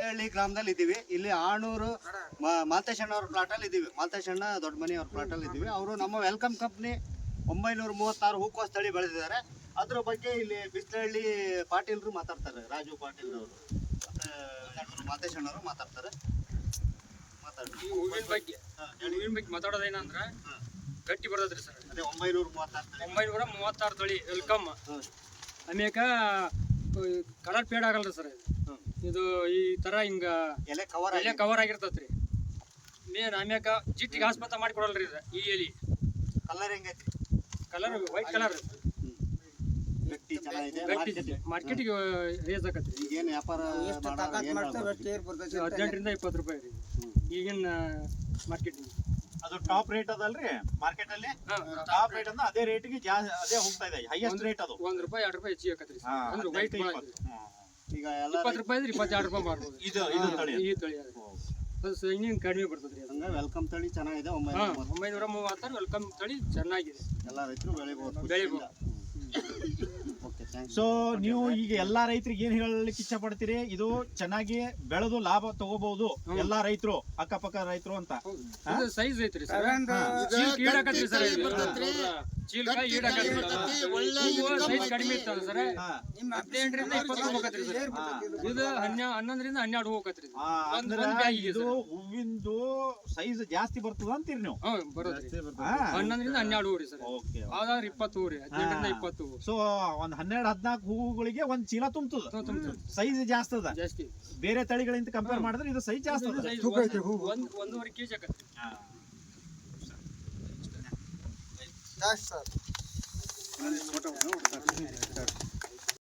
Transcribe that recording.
ಹಳ್ಳಿ ಗ್ರಾಮದಲ್ಲಿ ಇದ್ದೀವಿ. ಇಲ್ಲಿ ಆಣೂರು ಮಾಲ್ತೇಶಣ್ಣ ಅವ್ರ ಪ್ಲಾಟಲ್ಲಿ ಇದ್ದೀವಿ. ಮಾಲ್ತೇಶಣ್ಣ ದೊಡ್ಡ ಮನೆ ಅವ್ರ ಪ್ಲಾಟಲ್ಲಿ ಇದ್ದೀವಿ. ಅವರು ನಮ್ಮ ವೆಲ್ಕಮ್ ಕಂಪ್ನಿ 936 ಹೂಕೋಸ್ ತಳಿ ಬೆಳೆದಿದ್ದಾರೆ. ಅದ್ರ ಬಗ್ಗೆ ಇಲ್ಲಿ ಬಿಸ್ಲಹಳ್ಳಿ ಪಾಟೀಲ್ರು ಮಾತಾಡ್ತಾರೆ. ರಾಜು ಪಾಟೀಲ್ ಅವರು ಮತ್ತೆ ಮಾಲ್ತೇಶಣ್ಣವರು ಮಾತಾಡ್ತಾರೆ. ಹೂವಿನ ಬಗ್ಗೆ ಮಾತಾಡೋದೇನಂದ್ರೆ ಗಟ್ಟಿ ಬರ್ತದ್ರಿ ಸರ್. ಅದೇ 936 ತಳಿ ವೆಲ್ಕಮ್. ಆಮ್ಯಾಕ ಕಲರ್ ಪೇಡ್ ಆಗಲ್ರಿ ಸರ್. ಇದು ಈ ತರ ಹಿಂಗ ಎಲೆ ಕವರ್ ಆಗಿರ್ತೈತ್ರಿ. ಮೇನ್ ಆಮ್ಯಾಕ ಜಿಟ್ಟಿಗೆ ಆಸ್ಪತ್ರೆ ಮಾಡಿ ಕೊಡಲ್ರಿ ಈ ಎಲಿ. ಕಲರ್ ಹೆಂಗೈತಿ? ಕಲರ್ ವೈಟ್ ಕಲರ್ ಗಟ್ಟಿ ಚೆನ್ನಾಗಿದೆ. ಮಾರ್ಕೆಟಿಗೆ ರೇಸ್ ಆಕತ್ರಿ. ಈಗೇನು ವ್ಯಾಪಾರ 18 ರಿಂದ 20 ರೂಪಾಯಿ ರೀ ಈಗಿನ ಮಾರ್ಕೆಟ್. ಅದು ಟಾಪ್ ರೇಟ್ ಅದಲ್ರಿ ಮಾರ್ಕೆಟ್ ಅಲ್ಲಿ. ಟಾಪ್ ರೇಟ್ ಅಂದ್ರೆ ಅದೇ ರೇಟ್ಗೆ ಅದೇ ಹೋಗ್ತಾ ಇದೆ. ಹೈಯೆಸ್ಟ್ ರೇಟ್ ಅದು. 1 ರೂಪಾಯಿ 2 ರೂಪಾಯಿ ಹೆಚ್ಚಿಗೆ ಆಕತ್ರಿ ಅಂದ್ರೆ ವೈಟ್ ಈಗ 20 ರೂಪಾಯಿ 22 ರೂಪಾಯಿ ಮಾರ್ಬೋದು. ಈ ತಳಿ ಇನ್ನೇನು ಕಡಿಮೆ ಬರ್ತದ್ರಿ. ಹಂಗ ವೆಲ್ಕಮ್ ತಳಿ ಚೆನ್ನಾಗಿದೆ. 936 ವೆಲ್ಕಮ್ ತಳಿ ಚೆನ್ನಾಗಿದೆ. ಎಲ್ಲ ರೈತರು ಬೆಳಿಬಹುದು. ಸೊ ನೀವು ಈಗ ಎಲ್ಲಾ ರೈತರಿಗೆ ಏನ್ ಹೇಳಲಿಕ್ಕೆ ಇಚ್ಛೆ ಪಡ್ತೀರಿ? ಇದು ಚೆನ್ನಾಗಿ ಬೆಳೆದು ಲಾಭ ತಗೋಬಹುದು ಎಲ್ಲಾ ರೈತರು, ಅಕ್ಕಪಕ್ಕ ರೈತರು ಅಂತ. ಸೈಜ್ ಐತ್ರಿ ಸರ್. ಸೈಜ್ ಕಡಿಮೆ ಇರ್ತದ ಸರ್. 18 ರಿಂದ 20 ಹೋಗತ್ರಿ ಸರ್. ಇದು 11 ರಿಂದ 12 ಹೋಗತ್ರಿ. ಇದು ಹೂವಿಂದು ಸೈಜ್ ಜಾಸ್ತಿ ಬರ್ತದ ಅಂತೀರಿ ನೀವು? ಬರೋದ್ರಿ 11 ರಿಂದ 12 ಹೂರಿ ಸರ್. ಆದ್ರೆ 20 ಹೂರಿ 18 ರಿಂದ 20 ಹೂ. ಸೊ ಒಂದ್ 12-14 ಹೂಗಳಿಗೆ ಒಂದ್ ಚೀಲ ತುಂಬುತ್ತದೆ. ಸೈಜ್ ಜಾಸ್ತಿ ಅದ. ಬೇರೆ ತಳಿಗಳಿಂದ ಕಂಪೇರ್ ಮಾಡಿದ್ರೆ ಇದು ಸೈಜ್ ಜಾಸ್ತಿ ಅದ. 1.5 kg ಆಗತ್ರಿ. ಸರ್